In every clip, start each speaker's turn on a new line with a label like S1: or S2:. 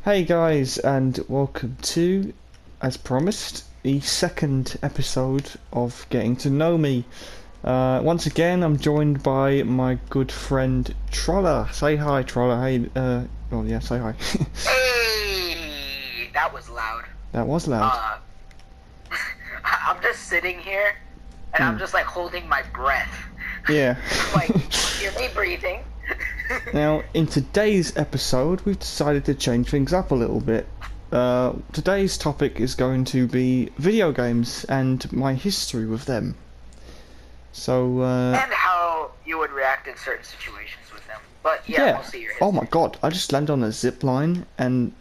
S1: Hey guys, and welcome to, as promised, the second episode of Getting to Know Me. Once again, I'm joined by my good friend Troller. Say hi, Troller. Hey, oh yeah, say hi.
S2: Hey, that was loud.
S1: That was loud.
S2: I'm just sitting here, and I'm just like holding my breath.
S1: Yeah.
S2: Like, hear me breathing.
S1: Now, in today's episode, we've decided to change things up a little bit. Today's topic is going to be video games and my history with them. So,
S2: And how you would react in certain situations with them. But yeah, we'll see your history.
S1: Oh my god, I just landed on a zip line, and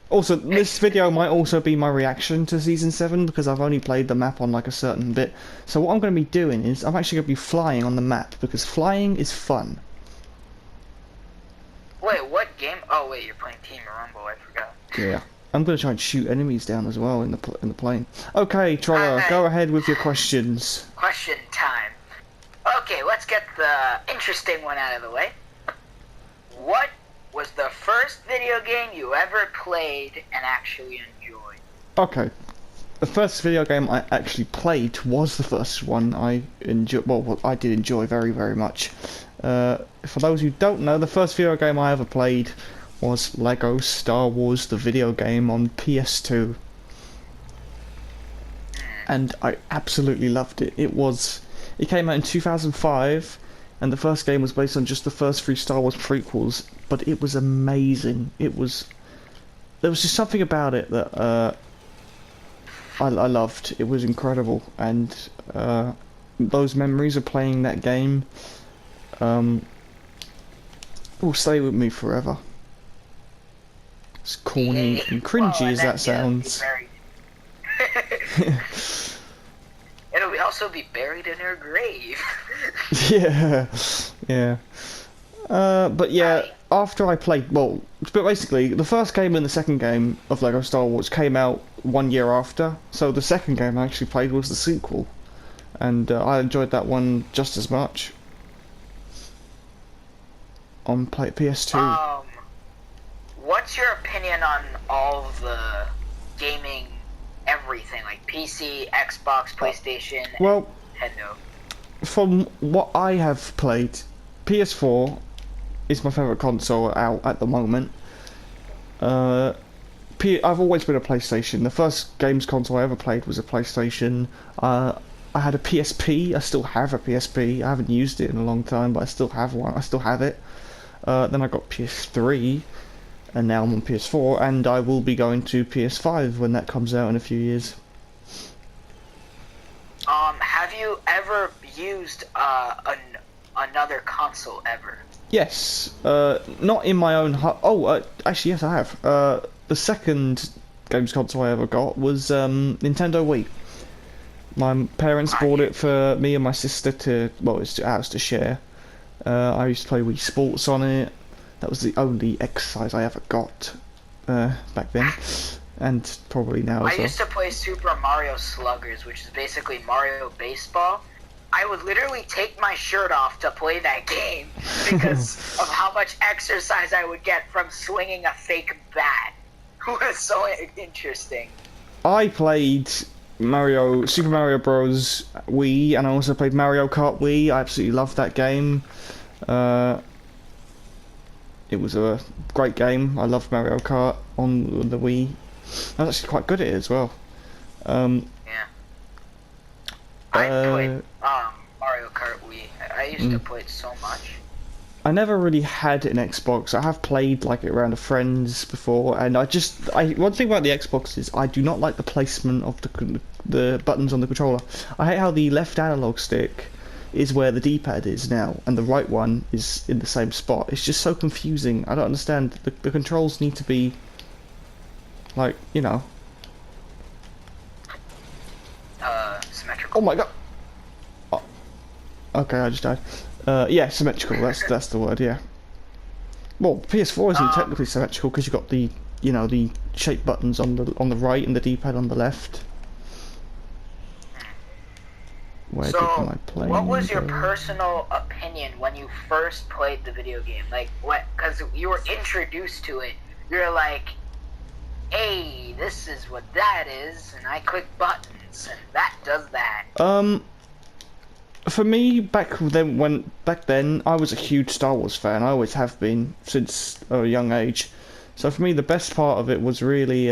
S1: also this video might also be my reaction to Season 7 because I've only played the map on like a certain bit. So what I'm going to be doing is I'm actually going to be flying on the map because flying is fun.
S2: Wait, what game? Oh wait, you're playing Team Rumble, I forgot.
S1: Yeah. I'm going to try and shoot enemies down as well in the plane. Okay, Troller, go ahead with your questions.
S2: Question time. Okay, let's get the interesting one out of the way. What was the first video game you ever played and actually enjoyed?
S1: Okay. The first video game I actually played was the first one I enjoyed. Well, I did enjoy very, very much. For those who don't know, the first video game I ever played was Lego Star Wars, the video game on PS2. And I absolutely loved it. It came out in 2005, and the first game was based on just the first 3 Star Wars prequels, but it was amazing. There was just something about it that I loved. It was incredible, and those memories of playing that game will stay with me forever. As corny and cringy as that sounds.
S2: It'll also be buried in her grave.
S1: Yeah. But yeah, after I played, but basically, the first game and the second game of Lego Star Wars came out 1 year after, so the second game I actually played was the sequel, and I enjoyed that one just as much on PS2.
S2: What's your opinion on all the gaming, everything, like PC, Xbox, PlayStation,
S1: well,
S2: Nintendo?
S1: From what I have played, PS4 is my favourite console out at the moment. I've always been a PlayStation. The first games console I ever played was a PlayStation. I had a PSP. I still have a PSP. I haven't used it in a long time, but I still have one. I still have it. Then I got PS3, and now I'm on PS4, and I will be going to PS5 when that comes out in a few years.
S2: Have you ever used another console ever?
S1: Yes, not in my own actually, yes, I have. The second games console I ever got was Nintendo Wii. My parents bought it for me and my sister it's ours to share. I used to play Wii Sports on it. That was the only exercise I ever got back then, and probably now as well.
S2: I used to play Super Mario Sluggers, which is basically Mario Baseball. I would literally take my shirt off to play that game because of how much exercise I would get from swinging a fake bat. It was so interesting.
S1: I played Super Mario Bros. Wii, and I also played Mario Kart Wii. I absolutely loved that game. It was a great game. I loved Mario Kart on the Wii. I was actually quite good at it as well.
S2: Yeah. I played Mario Kart Wii. I used to play it so much.
S1: I never really had an Xbox. I have played like it around with friends before, and one thing about the Xbox is I do not like the placement of the buttons on the controller. I hate how the left analog stick is where the D-pad is now, and the right one is in the same spot. It's just so confusing. I don't understand. The controls need to be like, you know.
S2: Symmetrical.
S1: Oh my god. Oh. Okay, I just died. Yeah, symmetrical. That's the word. Yeah. Well, PS4 isn't technically symmetrical because you've got the shape buttons on the right and the D-pad on the left. Where did my plane
S2: what was your
S1: go?
S2: personal opinion when you first played the video game? Like, what? Because you were introduced to it. You're like, hey, this is what that is, and I click buttons, and that does that.
S1: For me, back then, I was a huge Star Wars fan. I always have been since a young age. So for me, the best part of it was really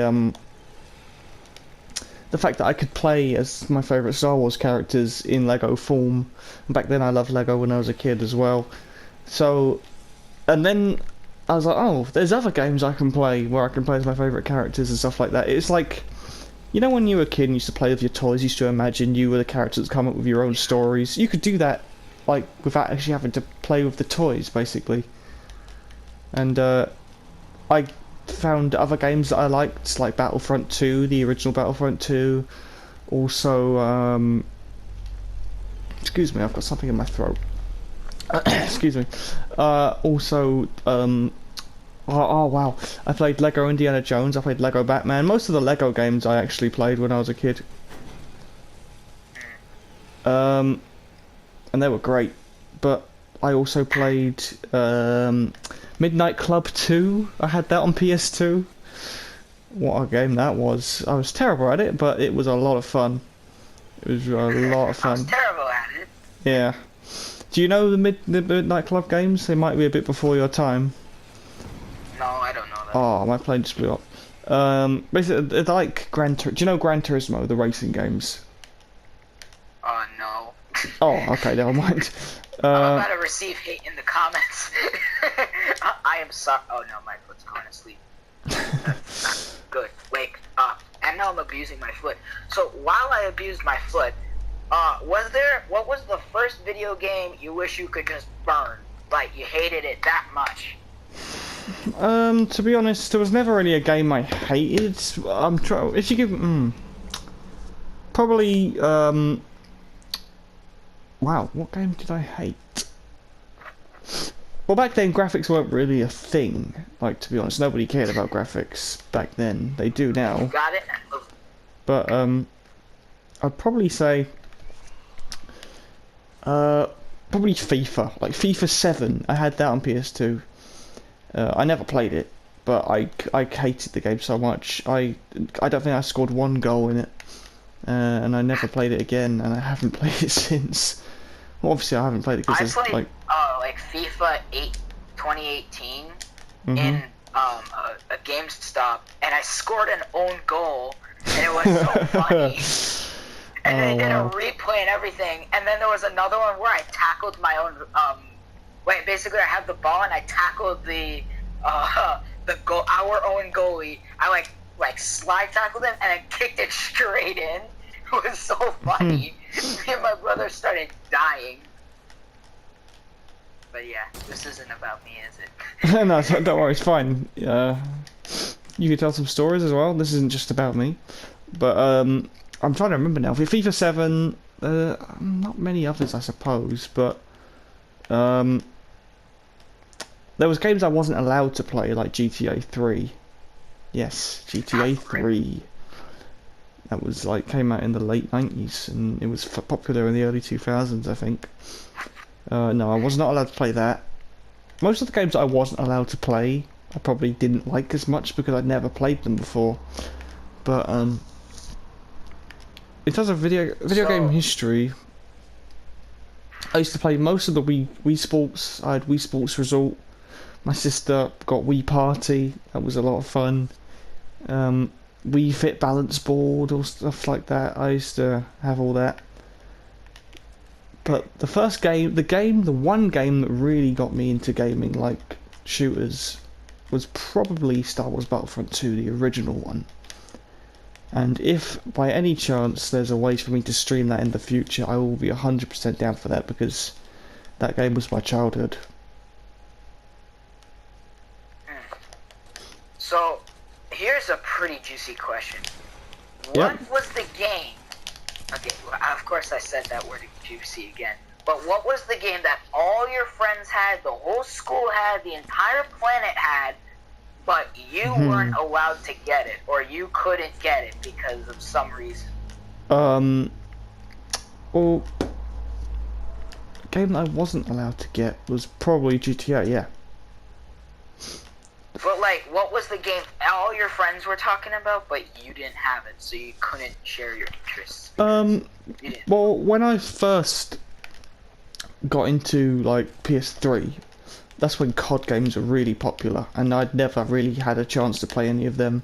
S1: the fact that I could play as my favourite Star Wars characters in Lego form. And back then, I loved Lego when I was a kid as well. So, and then I was like, oh, there's other games I can play where I can play as my favourite characters and stuff like that. It's like, you know, when you were a kid and used to play with your toys, you used to imagine you were the characters that come up with your own stories. You could do that, like, without actually having to play with the toys, basically. And I found other games that I liked, like Battlefront 2, the original Battlefront 2. Also, excuse me, I've got something in my throat. Excuse me. Also, oh wow, I played Lego Indiana Jones, I played Lego Batman. Most of the Lego games I actually played when I was a kid. And they were great. But I also played Midnight Club 2. I had that on PS2. What a game that was. I was terrible at it, but it was a lot of fun. It was a lot of
S2: I was
S1: fun.
S2: terrible at it.
S1: Yeah. Do you know the Midnight Club games? They might be a bit before your time.
S2: No, I don't know that.
S1: Oh, my plane just blew up. Basically, they're like do you know Gran Turismo, the racing games?
S2: No.
S1: Oh, okay, never mind.
S2: I'm about to receive hate in the comments. I am sorry. Oh no, my foot's going to sleep. Good. Wake up. And now I'm abusing my foot. So while I abused my foot, what was the first video game you wish you could just burn? Like, you hated it that much?
S1: To be honest, there was never really a game I hated. If you give, probably, wow, what game did I hate? Well, back then graphics weren't really a thing. Like, to be honest, nobody cared about graphics back then. They do now.
S2: Got it?
S1: But I'd probably say, probably FIFA, like FIFA 7. I had that on PS2. I never played it, but I hated the game so much. I don't think I scored one goal in it, and I never played it again, and I haven't played it since. Well, obviously I haven't played it because
S2: I played like FIFA 2018 in a GameStop, and I scored an own goal, and it was so funny. And they did a replay and everything, and then there was another one where I tackled my own. Basically I had the ball and I tackled our own goalie. I like slide tackled him and I kicked it straight in. It was so funny. Me and my brother started dying. But yeah, this isn't about me, is it?
S1: No, don't worry, it's fine. You can tell some stories as well. This isn't just about me. But I'm trying to remember now. For FIFA 7, not many others, I suppose. But there was games I wasn't allowed to play, like GTA 3. Yes, GTA 3. That was like came out in the late 90s, and it was popular in the early 2000s, I think. No, I was not allowed to play that. Most of the games I wasn't allowed to play, I probably didn't like as much because I'd never played them before. But in terms of video game history, I used to play most of the Wii Sports. I had Wii Sports Resort. My sister got Wii Party. That was a lot of fun. Wii Fit Balance Board or stuff like that. I used to have all that. But the one game that really got me into gaming, like shooters, was probably Star Wars Battlefront 2, the original one. And if by any chance there's a way for me to stream that in the future, I will be 100% down for that, because that game was my childhood.
S2: So, here's a pretty juicy question. What was the game? Okay, of course I said that word juicy again. But what was the game that all your friends had, the whole school had, the entire planet had, but you weren't allowed to get it, or you couldn't get it because of some reason?
S1: Well, a game that I wasn't allowed to get was probably GTA, yeah.
S2: But like, what was was the game all your friends were talking about, but you didn't have it, so you couldn't share your interests? You didn't.
S1: Well, when I first got into like PS3, that's when COD games were really popular, and I'd never really had a chance to play any of them.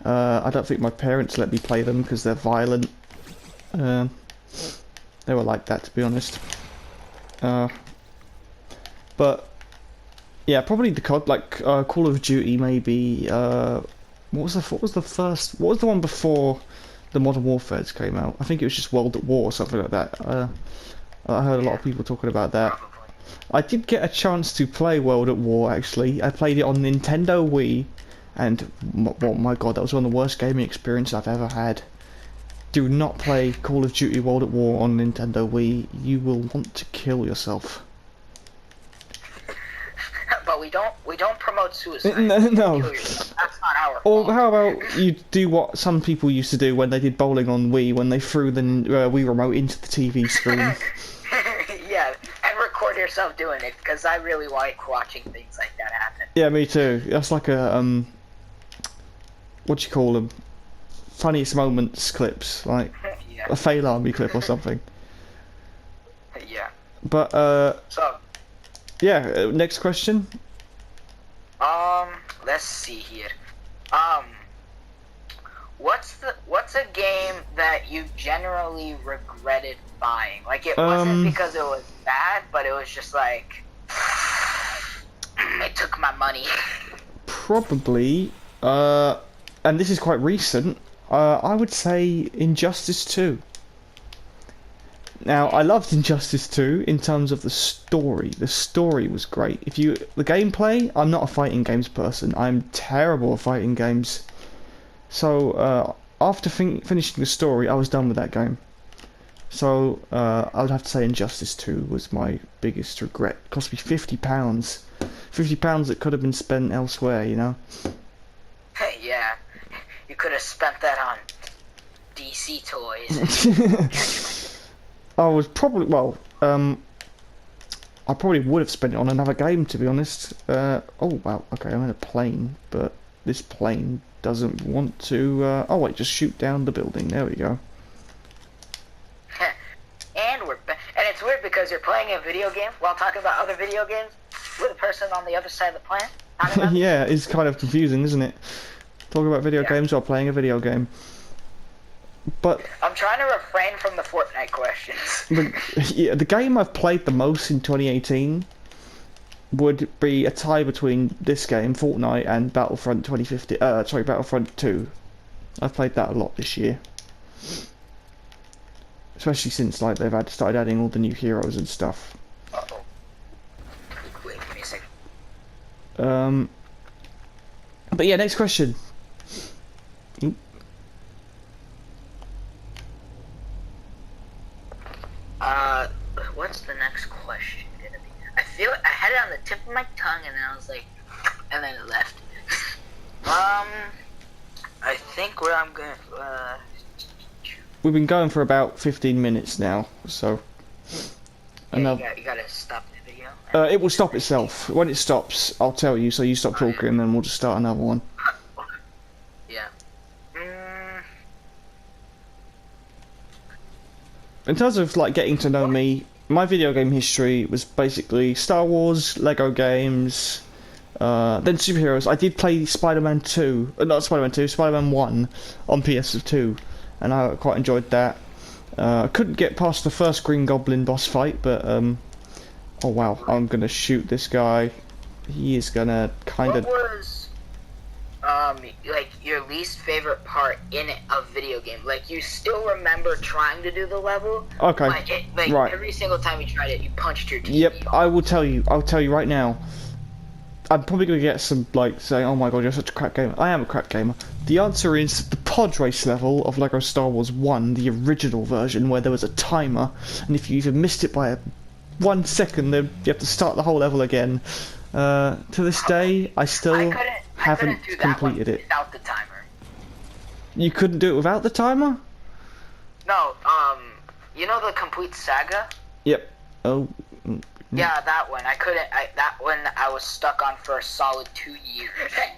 S1: I don't think my parents let me play them because they're violent. They were like that, to be honest. But yeah, probably the COD, like Call of Duty, maybe. What was the one before the Modern Warfare's came out? I think it was just World at War or something like that. I heard a lot of people talking about that. I did get a chance to play World at War, actually. I played it on Nintendo Wii, and oh my god, that was one of the worst gaming experiences I've ever had. Do not play Call of Duty World at War on Nintendo Wii. You will want to kill yourself.
S2: But we don't promote suicide.
S1: No.
S2: That's not our
S1: Or
S2: fault.
S1: how about you do what some people used to do when they did bowling on Wii, when they threw the Wii remote into the TV screen.
S2: Yeah, and record yourself doing it, because I really like watching things like that happen.
S1: Yeah, me too. That's like a what do you call them? Funniest moments clips, like
S2: Yeah.
S1: a fail army clip or something.
S2: Yeah.
S1: But
S2: So,
S1: yeah. Next question.
S2: let's see here. What's a game that you generally regretted buying? Like, it wasn't because it was bad, but it was just like it took my money.
S1: Probably. And this is quite recent. I would say Injustice 2. Now, I loved Injustice 2 in terms of the story. The story was great. The gameplay, I'm not a fighting games person. I'm terrible at fighting games. So, after finishing the story, I was done with that game. So, I would have to say Injustice 2 was my biggest regret. It cost me £50. £50 that could have been spent elsewhere, you know?
S2: Yeah, you could have spent that on DC toys.
S1: I was probably, well, I probably would have spent it on another game, to be honest. Oh, wow, okay, I'm in a plane, but this plane doesn't want to, oh wait, just shoot down the building, there we go.
S2: And it's weird because you're playing a video game while talking about other video games with a person on the other side of the planet.
S1: Yeah, it's kind of confusing, isn't it? Talking about video games while playing a video game. But
S2: I'm trying to refrain from the Fortnite questions.
S1: the game I've played the most in 2018 would be a tie between this game, Fortnite, and Battlefront 2050. Battlefront 2. I've played that a lot this year, especially since like they've started adding all the new heroes and stuff.
S2: Uh-oh. Wait, give me a second.
S1: But yeah, next question.
S2: What's the next question gonna be? I had it on the tip of my tongue, and then I was like, and then it left. I think where I'm gonna.
S1: We've been going for about 15 minutes now, so.
S2: Yeah, you gotta stop the video.
S1: It will stop itself. When it stops, I'll tell you, so you stop talking, and then we'll just start another one.
S2: Yeah.
S1: In terms of like getting to know me, my video game history was basically Star Wars, Lego games, then superheroes. I did play Spider-Man 2, not Spider-Man 2, Spider-Man 1 on PS2, and I quite enjoyed that. I couldn't get past the first Green Goblin boss fight, but oh wow, I'm gonna shoot this guy. He is gonna kind of.
S2: What was like your least favorite part in a video game? Like, you still remember trying to do the level?
S1: Okay. Right.
S2: Every single time you tried it, you punched your TV.
S1: Yep,
S2: off.
S1: I will tell you. I'll tell you right now. I'm probably gonna get some like saying, "Oh my god, you're such a crap gamer." I am a crap gamer. The answer is the pod race level of Lego Star Wars 1, the original version, where there was a timer, and if you even missed it by 1 second, then you have to start the whole level again. To this day, I still haven't
S2: do that
S1: completed
S2: one
S1: it.
S2: without the timer.
S1: You couldn't do it without the timer?
S2: No, you know the complete saga?
S1: Yep. Oh,
S2: Yeah, that one. That one I was stuck on for a solid 2 years.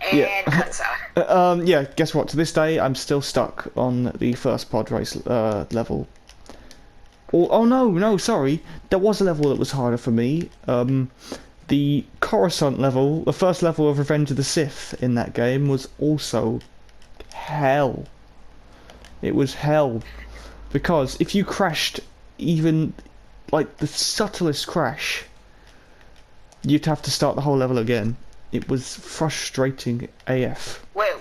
S2: And
S1: Yeah.
S2: cuts out.
S1: Yeah, guess what? To this day, I'm still stuck on the first pod race level. Oh no, sorry. There was a level that was harder for me. The Coruscant level, the first level of Revenge of the Sith in that game, was also hell. It was hell. Because if you crashed even, like, the subtlest crash, you'd have to start the whole level again. It was frustrating AF.
S2: Wait,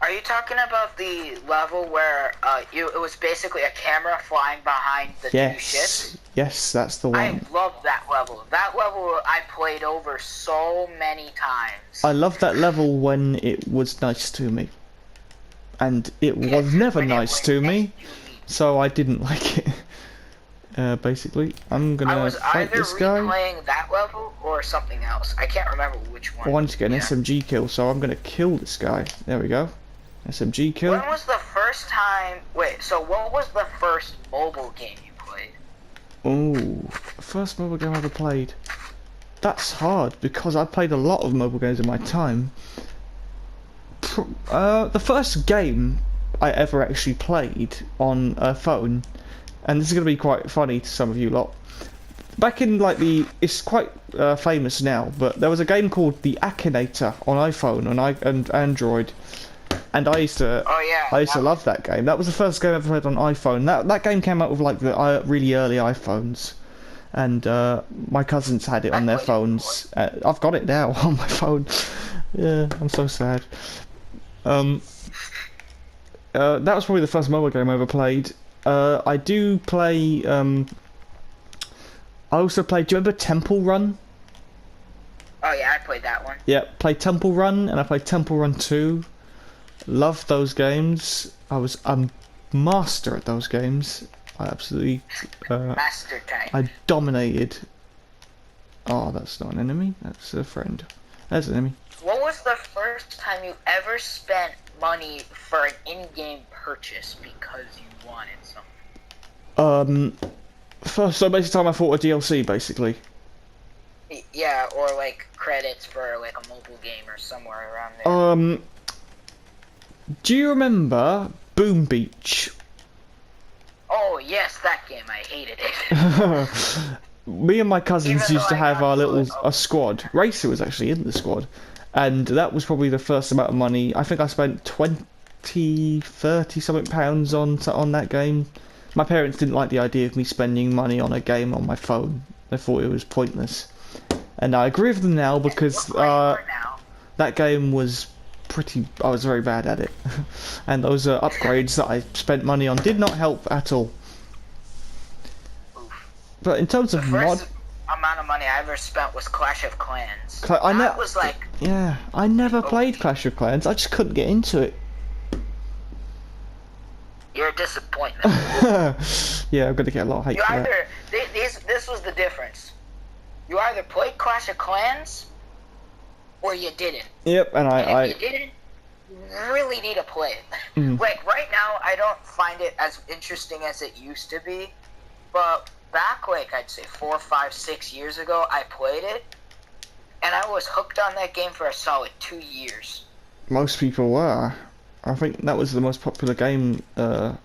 S2: are you talking about the level where it was basically a camera flying behind the two ships?
S1: Yes, that's the one.
S2: I love that level. That level I played over so many times.
S1: I loved that level when it was nice to me. And it was never nice to me, so I didn't like it. Basically, I'm gonna fight this guy.
S2: I was either replaying that level or something else. I can't remember which one.
S1: I wanted to get an SMG kill, so I'm gonna kill this guy. There we go. SMG kill.
S2: When was the first time... Wait, so what was the first mobile game you played?
S1: Ooh, first mobile game I ever played. That's hard, because I played a lot of mobile games in my time. The first game I ever actually played on a phone, and this is going to be quite funny to some of you lot. Back in it's quite famous now, but there was a game called the Akinator on iPhone and Android, and I used to love that game. That was the first game I ever played on iPhone. That game came out with like the really early iPhones, and my cousins had it on their phones. I've got it now on my phone. Yeah, I'm so sad. That was probably the first mobile game I ever played. I do play. I also played. Do you remember Temple Run?
S2: Oh yeah, I played that one.
S1: Yeah, played Temple Run, and I played Temple Run 2. Loved those games. I was a master at those games. I absolutely.
S2: Master type.
S1: I dominated. Oh, that's not an enemy. That's a friend. That's an enemy.
S2: What was the first time you ever spent money for an in-game purchase because you wanted something?
S1: So basically time I bought a DLC, basically.
S2: Yeah, or like credits for like a mobile game or somewhere around there.
S1: Do you remember Boom Beach?
S2: Oh yes, that game. I hated it.
S1: Me and my cousins used to have our a squad. Racer was actually in the squad. And that was probably the first amount of money. I think I spent 20, 30 something pounds on that game. My parents didn't like the idea of me spending money on a game on my phone. They thought it was pointless. And I agree with them now because that game was I was very bad at it. And those upgrades that I spent money on did not help at all. But in terms of
S2: amount of money I ever spent was Clash of Clans.
S1: I never played Clash of Clans. I just couldn't get into it.
S2: You're a disappointment.
S1: Yeah, I'm gonna get a lot of hate for that.
S2: This was the difference. You either played Clash of Clans, or you didn't.
S1: Yep, and
S2: if you didn't, you really need to play it. Like right now, I don't find it as interesting as it used to be, but back like I'd say 4, 5, 6 years ago, I played it, and I was hooked on that game for a solid 2 years.
S1: Most people were. I think that was the most popular game at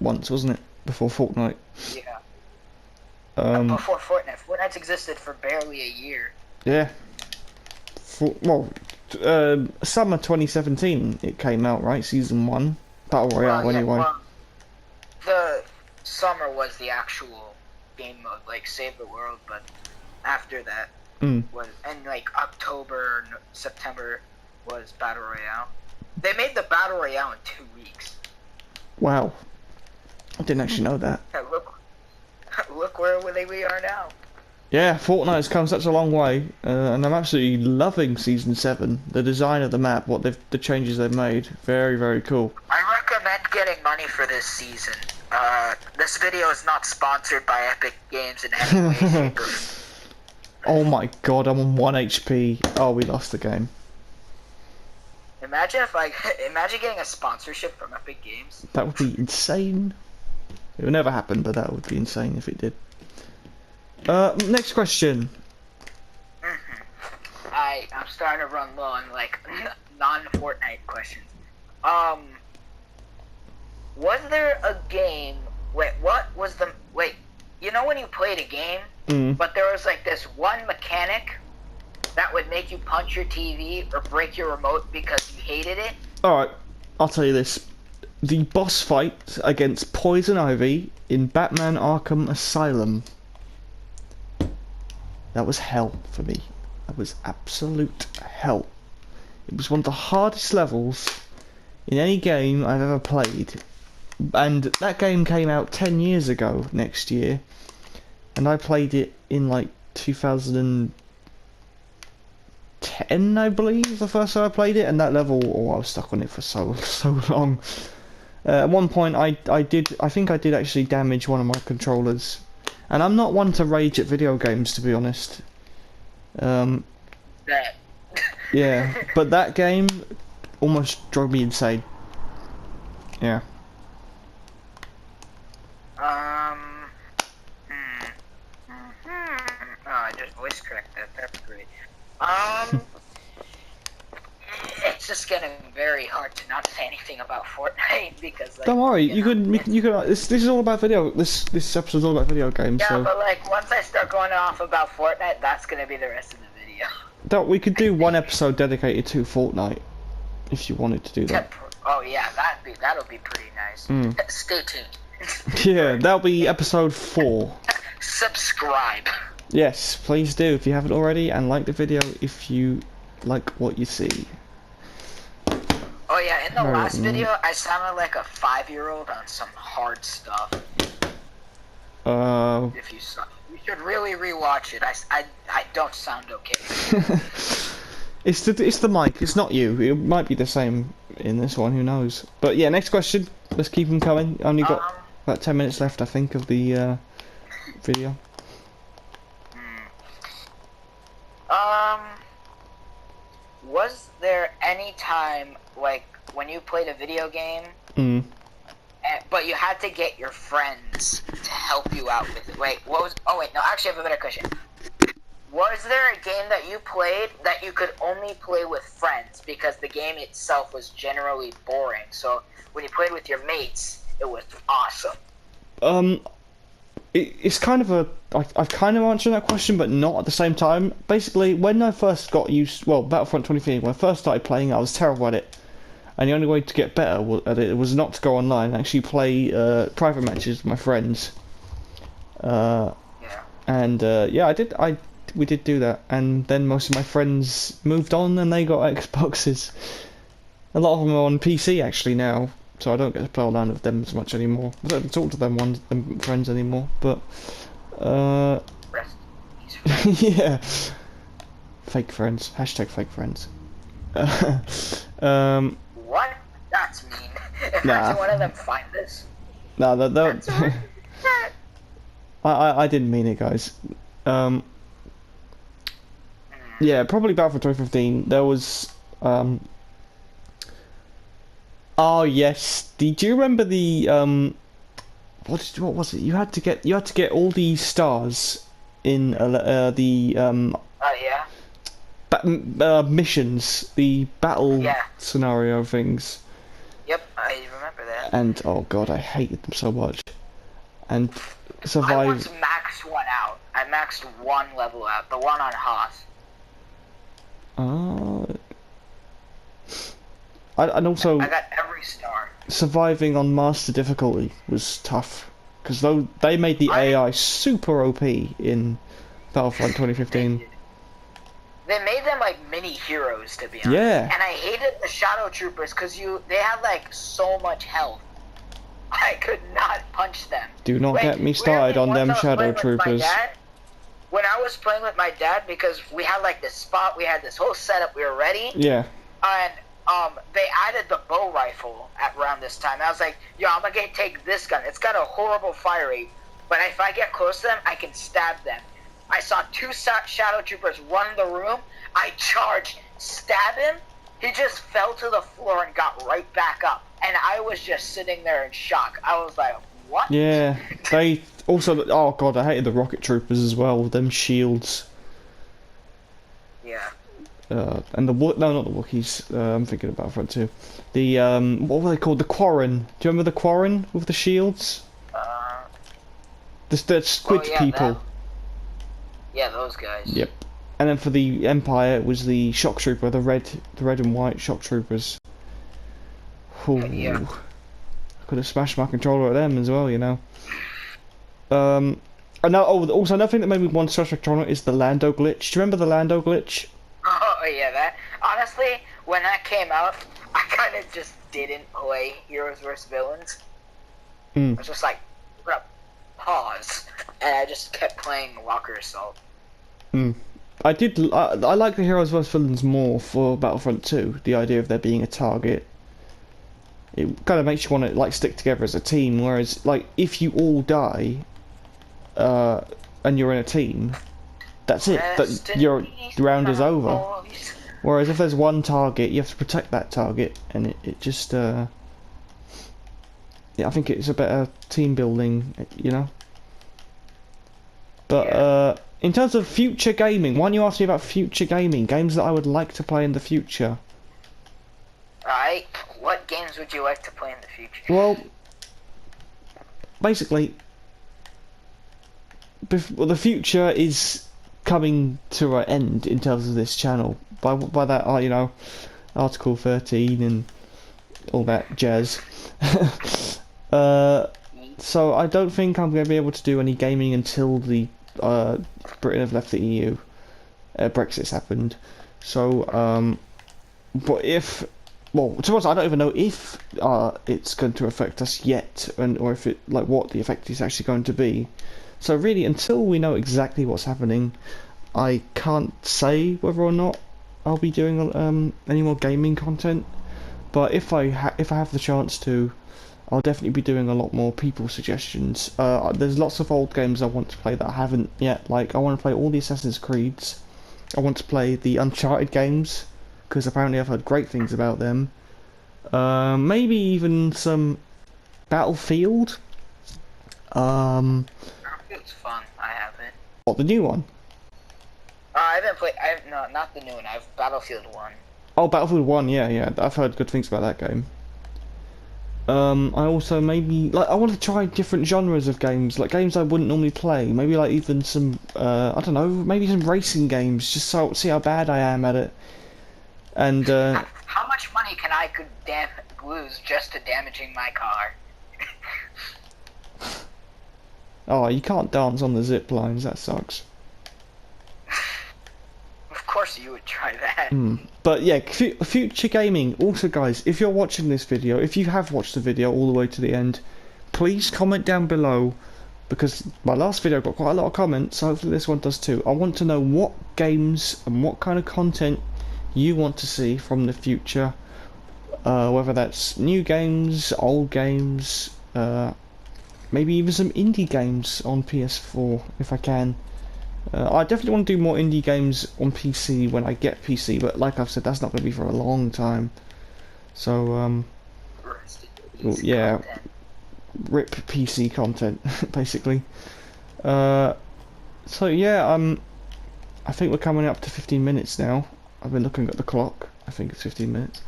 S1: once, wasn't it? Before Fortnite.
S2: Yeah. Before Fortnite. Fortnite's existed for barely a year.
S1: Yeah. Summer 2017 it came out, right? Season 1. Battle Royale, anyway.
S2: Well, the summer was the actual game mode, like Save the World, but after that was, and like October, September was Battle Royale. They made the Battle Royale in 2 weeks.
S1: Wow. I didn't actually know that.
S2: Look where we are now.
S1: Yeah, Fortnite has come such a long way, and I'm absolutely loving Season 7. The design of the map, the changes they've made, very, very cool.
S2: I recommend getting money for this season. This video is not sponsored by Epic Games in any way, shape, or...
S1: Oh my god, I'm on 1 HP. Oh, we lost the game.
S2: Imagine getting a sponsorship from Epic Games.
S1: That would be insane. It would never happen, but that would be insane if it did. Next question.
S2: I'm starting to run low on like non-Fortnite questions. Was there a game? Wait, what was the? Wait, you know when you played a game, but there was like this one mechanic that would make you punch your TV or break your remote because you hated it?
S1: Alright, I'll tell you this. The boss fight against Poison Ivy in Batman Arkham Asylum. That was hell for me. That was absolute hell. It was one of the hardest levels in any game I've ever played. And that game came out 10 years ago next year. And I played it in like 2010, I believe, the first time I played it. And that level, I was stuck on it for so long. At one point I think I did actually damage one of my controllers. And I'm not one to rage at video games, to be honest. Yeah, but that game almost drove me insane. Yeah.
S2: Oh, I just voice corrected that. That's great. It's just getting very hard to not say anything about Fortnite because. Like,
S1: don't worry, you could. This is all about video. This episode's all about video games.
S2: Yeah,
S1: so.
S2: but like once I start going off about Fortnite, that's gonna be the rest of the video.
S1: We could do one episode dedicated to Fortnite, if you wanted to do that.
S2: Oh yeah, that'll be pretty nice. Stay tuned.
S1: Yeah, that'll be episode 4.
S2: Subscribe.
S1: Yes, please do if you haven't already, and like the video if you like what you see.
S2: Oh yeah, in the last video, I sounded like a 5-year-old on some hard stuff. If you saw, you should really rewatch it. I don't sound okay.
S1: It's the mic. It's not you. It might be the same in this one. Who knows? But yeah, next question. Let's keep them coming. Only got about 10 minutes left, I think, of the video.
S2: Was there any time, like, when you played a video game, but you had to get your friends to help you out with it? Wait, what was... Oh, wait, no, actually, I have a better question. Was there a game that you played that you could only play with friends because the game itself was generally boring? So, when you played with your mates, it was awesome.
S1: It's kind of a... I've kind of answered that question, but not at the same time. Basically, when I first got used... Well, Battlefront 2015, when I first started playing, I was terrible at it. And the only way to get better at it was not to go online and actually play private matches with my friends. Yeah. And, yeah, we did do that. And then most of my friends moved on and they got Xboxes. A lot of them are on PC, actually, now. So I don't get to play online with them as much anymore. I don't talk to them friends anymore, but yeah. Fake friends. Hashtag fake friends.
S2: What? That's mean.
S1: Nah.
S2: One of them find this.
S1: No, I didn't mean it, guys. Yeah, probably Battlefront 2015. There was oh yes. Did you remember the what was it? You had to get all these stars in the
S2: Oh yeah.
S1: Missions, the battle scenario things.
S2: Yep, I remember that.
S1: And oh god, I hated them so much. And survive.
S2: I once maxed one out. I maxed one level out, the one on Haas.
S1: And also,
S2: I got every star.
S1: Surviving on master difficulty was tough because they made the AI super OP in Battlefront 2015.
S2: They made them like mini heroes, to be honest.
S1: Yeah.
S2: And I hated the Shadow Troopers because they had like so much health. I could not punch them.
S1: Do not get me started on them Shadow Troopers.
S2: When I was playing with my dad, because we had like this spot, we had this whole setup, we were ready.
S1: Yeah.
S2: And they added the bow rifle at around this time. And I was like, yo, I'm gonna take this gun. It's got a horrible fire rate, but if I get close to them, I can stab them. I saw 2 Shadow Troopers run the room. I charged, stab him. He just fell to the floor and got right back up. And I was just sitting there in shock. I was like, what?
S1: Yeah. They also... Oh god, I hated the Rocket Troopers as well. Them shields.
S2: Yeah.
S1: and the no, not the Wookiees. I'm thinking about Battlefront 2. The what were they called? The Quarren. Do you remember the Quarren with the shields? The squid
S2: oh, yeah,
S1: people.
S2: Yeah, those guys.
S1: Yep. And then for the Empire, it was the Shock Trooper, the red and white Shock Troopers. Ooh.
S2: Yeah.
S1: I could have smashed my controller at them as well, you know. Also another thing that made me want to smash my controller is the Lando glitch. Do you remember the Lando glitch?
S2: Oh yeah, that honestly, when that came out, I kind of just didn't play Heroes vs Villains. I was just like, we're gonna pause, and I just kept playing Walker Assault.
S1: I like the Heroes vs Villains more for Battlefront 2. The idea of there being a target. It kind of makes you want to like stick together as a team. Whereas, like, if you all die, and you're in a team, that's it. That your round is over. Whereas if there's one target, you have to protect that target, and it just yeah, I think it's a better team building, you know. But in terms of future gaming, why don't you ask me about future gaming, games that I would like to play in the future?
S2: Alright, what games would you like to play in the future?
S1: Well, basically, the future is coming to an end in terms of this channel. By that, you know, Article 13 and all that jazz. So I don't think I'm going to be able to do any gaming until the Britain have left the EU. Brexit's happened. So, but if, well, to be honest, I don't even know if it's going to affect us yet, or if it, like, what the effect is actually going to be. So really, until we know exactly what's happening, I can't say whether or not I'll be doing any more gaming content. But if I have the chance to, I'll definitely be doing a lot more people suggestions. There's lots of old games I want to play that I haven't yet. Like, I want to play all the Assassin's Creeds. I want to play the Uncharted games, because apparently I've heard great things about them. Maybe even some Battlefield.
S2: It's fun. I haven't.
S1: What, the new one?
S2: I haven't played. No, not the new one. I've Battlefield 1.
S1: Oh, Battlefield 1, yeah. I've heard good things about that game. I also maybe, like, I want to try different genres of games, like games I wouldn't normally play. Maybe like even some, I don't know, maybe some racing games, just so see how bad I am at it. And
S2: how much money can I lose just to damaging my car?
S1: oh, you can't dance on the zip lines. That sucks.
S2: Of course you would try that.
S1: But yeah, future gaming. Also, guys, if you're watching this video, if you have watched the video all the way to the end, please comment down below, because my last video got quite a lot of comments, so hopefully this one does too. I want to know what games and what kind of content you want to see from the future, whether that's new games, old games, maybe even some indie games on PS4 if I can. I definitely want to do more indie games on PC when I get PC, but like I've said, that's not going to be for a long time. So, yeah, rip PC content, basically. So yeah, I think we're coming up to 15 minutes now. I've been looking at the clock. I think it's 15 minutes.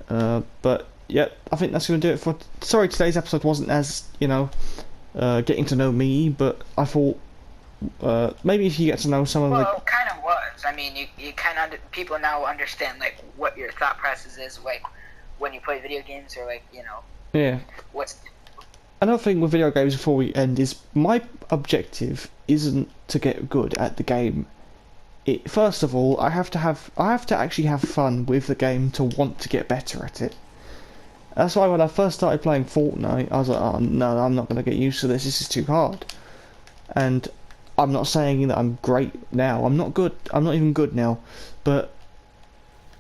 S1: But yeah, I think that's going to do it for. Sorry, today's episode wasn't as, you know, getting to know me, but I thought. Maybe if you get to know some of the...
S2: Well, it kind of was. I mean, you kind of... People now understand, like, what your thought process is, like, when you play video games, or, like, you know...
S1: Yeah.
S2: What's...
S1: Another thing with video games before we end is, my objective isn't to get good at the game. First of all, I have to actually have fun with the game to want to get better at it. That's why when I first started playing Fortnite, I was like, oh no, I'm not going to get used to this is too hard. And... I'm not saying that I'm great now. I'm not good. I'm not even good now. But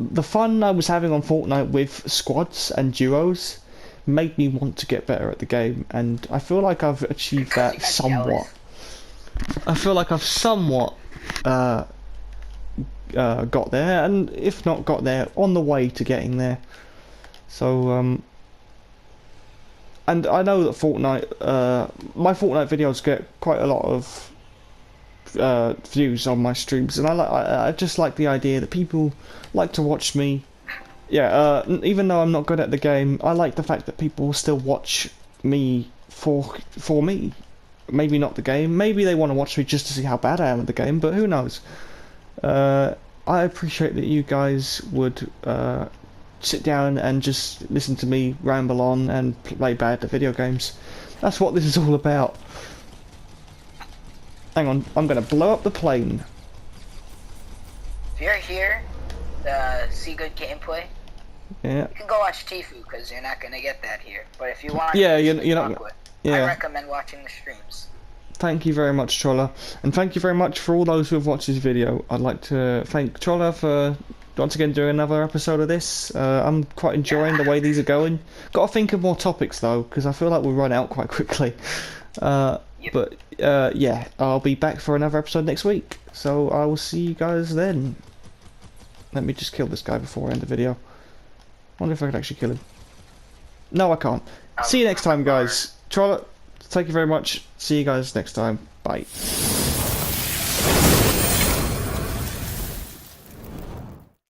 S1: the fun I was having on Fortnite with squads and duos made me want to get better at the game, and I feel like I've achieved that somewhat. I feel like I've somewhat got there, and if not got there, on the way to getting there. So and I know that Fortnite, my Fortnite videos get quite a lot of views on my streams, and I just like the idea that people like to watch me. Yeah, even though I'm not good at the game, I like the fact that people still watch me for me. Maybe not the game. Maybe they want to watch me just to see how bad I am at the game. But who knows? I appreciate that you guys would sit down and just listen to me ramble on and play bad at video games. That's what this is all about. Hang on, I'm gonna blow up the plane.
S2: If you're here to see good gameplay,
S1: Yeah.
S2: you can go watch Tifu, because you're not going to get that here. But if you want
S1: Yeah,
S2: to
S1: you're not.
S2: with,
S1: Yeah.
S2: I recommend watching the streams.
S1: Thank you very much, Troller, and thank you very much for all those who have watched this video. I'd like to thank Troller for once again doing another episode of this. I'm quite enjoying the way these are going. Got to think of more topics though, because I feel like we'll run out quite quickly.
S2: Yep.
S1: But yeah, I'll be back for another episode next week. So I will see you guys then. Let me just kill this guy before I end the video. Wonder if I can actually kill him. No, I can't. See you next time, guys. Troller, thank you very much. See you guys next time. Bye.